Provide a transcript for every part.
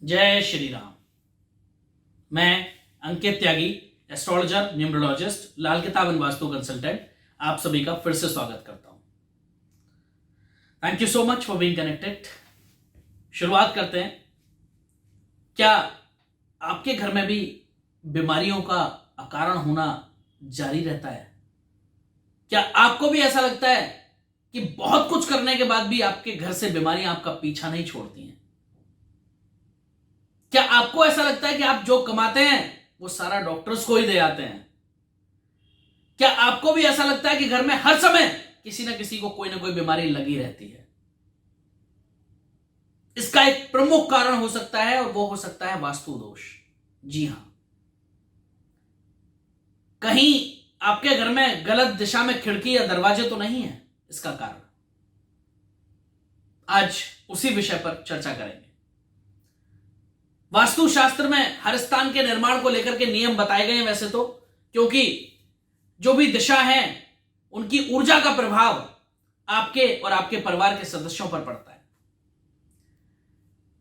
जय श्री राम। मैं अंकित त्यागी, astrologer, numerologist, लाल किताब एंड वास्तु कंसल्टेंट, आप सभी का फिर से स्वागत करता हूं। Thank you so much for being connected. शुरुआत करते हैं। क्या आपके घर में भी बीमारियों का अकारण होना जारी रहता है? क्या आपको भी ऐसा लगता है कि बहुत कुछ करने के बाद भी आपके घर से बीमारियां आपका पीछा नहीं छोड़ती हैं? क्या आपको ऐसा लगता है कि आप जो कमाते हैं वो सारा डॉक्टर्स को ही दे आते हैं? क्या आपको भी ऐसा लगता है कि घर में हर समय किसी ना किसी को कोई ना कोई बीमारी लगी रहती है? इसका एक प्रमुख कारण हो सकता है और वो हो सकता है वास्तु दोष। जी हां, कहीं आपके घर में गलत दिशा में खिड़की या दरवाजे तो नहीं है इसका कारण? आज उसी विषय पर चर्चा करेंगे। वास्तु शास्त्र में हर स्थान के निर्माण को लेकर के नियम बताए गए हैं वैसे तो, क्योंकि जो भी दिशा है उनकी ऊर्जा का प्रभाव आपके और आपके परिवार के सदस्यों पर पड़ता है।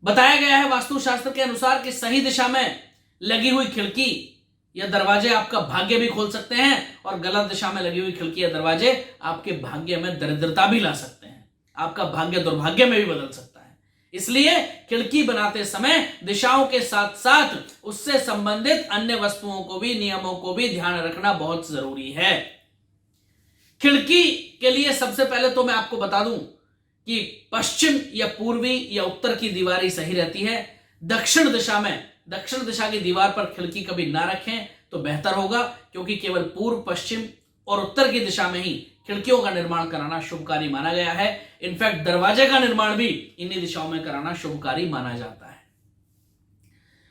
बताया गया है वास्तु शास्त्र के अनुसार कि सही दिशा में लगी हुई खिड़की या दरवाजे आपका भाग्य भी खोल सकते हैं और गलत दिशा में लगी हुई खिड़की या दरवाजे आपके भाग्य में दरिद्रता भी ला सकते हैं, आपका भाग्य दुर्भाग्य में भी बदल सकता है। इसलिए खिड़की बनाते समय दिशाओं के साथ साथ उससे संबंधित अन्य वस्तुओं को भी, नियमों को भी ध्यान रखना बहुत जरूरी है। खिड़की के लिए सबसे पहले तो मैं आपको बता दूं कि पश्चिम या पूर्वी या उत्तर की दीवार ही सही रहती है। दक्षिण दिशा की दीवार पर खिड़की कभी ना रखें तो बेहतर होगा, क्योंकि केवल पूर्व, पश्चिम और उत्तर की दिशा में ही खिड़कियों का निर्माण कराना शुभकारी माना गया है। इनफैक्ट दरवाजे का निर्माण भी इन्हीं दिशाओं में कराना शुभकारी माना जाता है।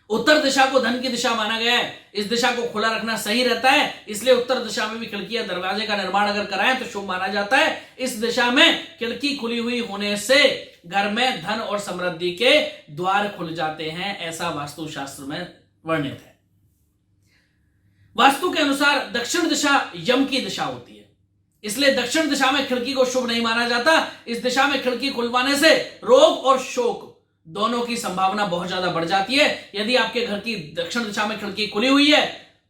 उत्तर दिशा को धन की दिशा माना गया है, इस दिशा को खुला रखना सही रहता है, इसलिए उत्तर दिशा में भी खिड़की या दरवाजे का निर्माण अगर कराएं तो शुभ माना जाता है। इस दिशा में खिड़की खुली हुई होने से घर में धन और समृद्धि के द्वार खुल जाते हैं, ऐसा वास्तु शास्त्र में वर्णित है। वास्तु के अनुसार दक्षिण दिशा यम की दिशा होती है, इसलिए दक्षिण दिशा में खिड़की को शुभ नहीं माना जाता। इस दिशा में खिड़की खुलवाने से रोग और शोक दोनों की संभावना बहुत ज्यादा बढ़ जाती है। यदि आपके घर की दक्षिण दिशा में खिड़की खुली हुई है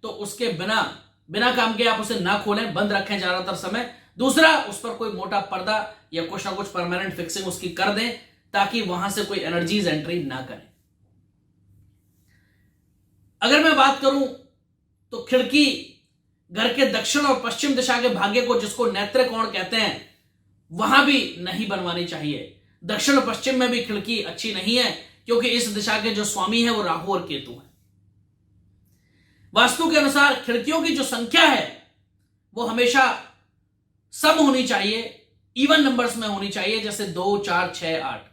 तो उसके बिना काम के आप उसे ना खोलें, बंद रखें ज्यादातर समय। दूसरा, उस पर कोई मोटा पर्दा या कुछ ना कुछ परमानेंट फिक्सिंग उसकी कर दें, ताकि वहां से कोई एनर्जीज एंट्री ना करें। अगर मैं बात करूं तो खिड़की घर के दक्षिण और पश्चिम दिशा के भाग्य को, जिसको नेत्र कोण कहते हैं, वहां भी नहीं बनवानी चाहिए। दक्षिण और पश्चिम में भी खिड़की अच्छी नहीं है, क्योंकि इस दिशा के जो स्वामी है वो राहु और केतु है। वास्तु के अनुसार खिड़कियों की जो संख्या है वो हमेशा सम होनी चाहिए, इवन नंबर्स में होनी चाहिए, जैसे 2, 4, 6, 8।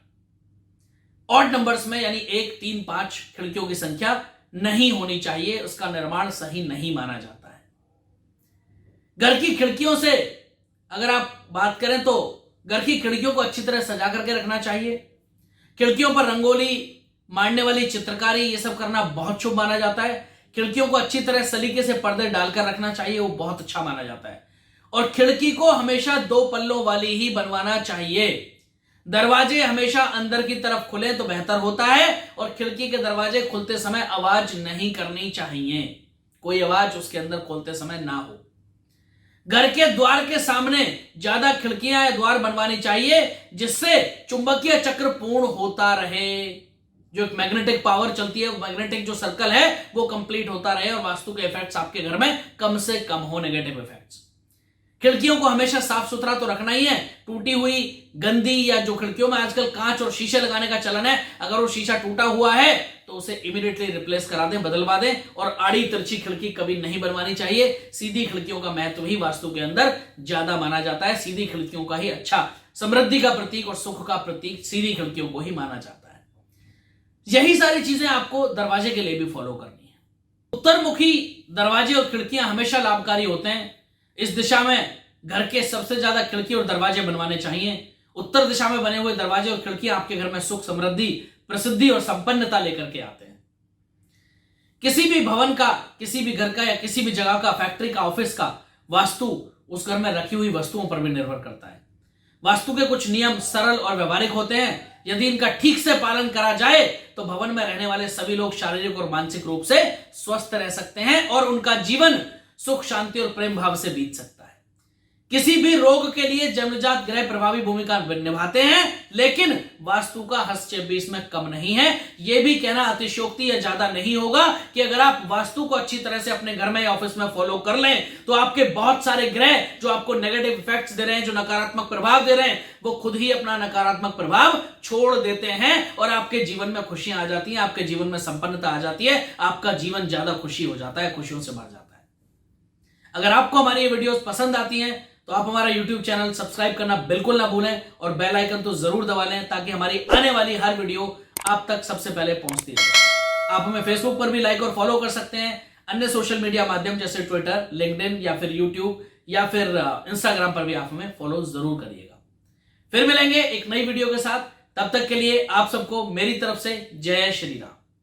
ऑड नंबर्स में यानी 1, 3, 5 खिड़कियों की संख्या नहीं होनी चाहिए, उसका निर्माण सही नहीं माना जाता है। घर की खिड़कियों से अगर आप बात करें तो घर की खिड़कियों को अच्छी तरह सजा करके रखना चाहिए। खिड़कियों पर रंगोली मारने वाली चित्रकारी ये सब करना बहुत शुभ माना जाता है। खिड़कियों को अच्छी तरह सलीके से पर्दे डालकर रखना चाहिए, वो बहुत अच्छा माना जाता है। और खिड़की को हमेशा 2 पल्लों वाली ही बनवाना चाहिए। दरवाजे हमेशा अंदर की तरफ खुले तो बेहतर होता है, और खिड़की के दरवाजे खुलते समय आवाज नहीं करनी चाहिए, कोई आवाज उसके अंदर खोलते समय ना हो। घर के द्वार के सामने ज्यादा खिड़कियां या द्वार बनवानी चाहिए, जिससे चुंबकीय चक्र पूर्ण होता रहे। जो एक मैग्नेटिक पावर चलती है, मैग्नेटिक जो सर्कल है वो कंप्लीट होता रहे और वास्तु के इफेक्ट्स आपके घर में कम से कम हो, नेगेटिव इफेक्ट्स। खिड़कियों को हमेशा साफ सुथरा तो रखना ही है। टूटी हुई, गंदी, या जो खिड़कियों में आजकल कांच और शीशे लगाने का चलन है, अगर वो शीशा टूटा हुआ है तो उसे इमीडिएटली रिप्लेस करा दें, बदलवा दें। और आड़ी तिरछी खिड़की कभी नहीं बनवानी चाहिए। सीधी खिड़कियों का महत्व ही वास्तु के अंदर ज्यादा माना जाता है। सीधी खिड़कियों का ही अच्छा, समृद्धि का प्रतीक और सुख का प्रतीक सीधी खिड़कियों को ही माना जाता है। यही सारी चीजें आपको दरवाजे के लिए भी फॉलो करनी है। उत्तरमुखी दरवाजे और खिड़कियां हमेशा लाभकारी होते हैं। इस दिशा में घर के सबसे ज्यादा खिड़की और दरवाजे बनवाने चाहिए। उत्तर दिशा में बने हुए दरवाजे और खिड़कियां आपके घर में सुख, समृद्धि, प्रसिद्धि और संपन्नता लेकर के आते हैं। किसी भी भवन का, किसी भी घर का या किसी भी जगह का, फैक्ट्री का, ऑफिस का वास्तु उस घर में रखी हुई वस्तुओं पर भी निर्भर करता है। वास्तु के कुछ नियम सरल और व्यवहारिक होते हैं। यदि इनका ठीक से पालन करा जाए तो भवन में रहने वाले सभी लोग शारीरिक और मानसिक रूप से स्वस्थ रह सकते हैं और उनका जीवन सुख, शांति और प्रेम भाव से बीत सकता है। किसी भी रोग के लिए जन्मजात ग्रह प्रभावी भूमिका निभाते हैं, लेकिन वास्तु का हस्तक्षेप भी इसमें कम नहीं है। यह भी कहना अतिशयोक्ति या ज्यादा नहीं होगा कि अगर आप वास्तु को अच्छी तरह से अपने घर में या ऑफिस में फॉलो कर लें तो आपके बहुत सारे ग्रह जो आपको नेगेटिव इफेक्ट्स दे रहे हैं, जो नकारात्मक प्रभाव दे रहे हैं, वो खुद ही अपना नकारात्मक प्रभाव छोड़ देते हैं और आपके जीवन में खुशियां आ जाती हैं, आपके जीवन में संपन्नता आ जाती है, आपका जीवन ज्यादा खुशी हो जाता है, खुशियों से भर जाता है। अगर आपको हमारी ये वीडियोस पसंद आती हैं तो आप हमारा YouTube चैनल सब्सक्राइब करना बिल्कुल ना भूलें और बेल आइकन तो जरूर दबा लें ताकि हमारी आने वाली हर वीडियो आप तक सबसे पहले पहुंचती रहे। आप हमें फेसबुक पर भी लाइक और फॉलो कर सकते हैं, अन्य सोशल मीडिया माध्यम जैसे ट्विटर, लिंक्डइन या फिर यूट्यूब या फिर इंस्टाग्राम पर भी आप हमें फॉलो जरूर करिएगा। फिर मिलेंगे एक नई वीडियो के साथ, तब तक के लिए आप सबको मेरी तरफ से जय श्री राम।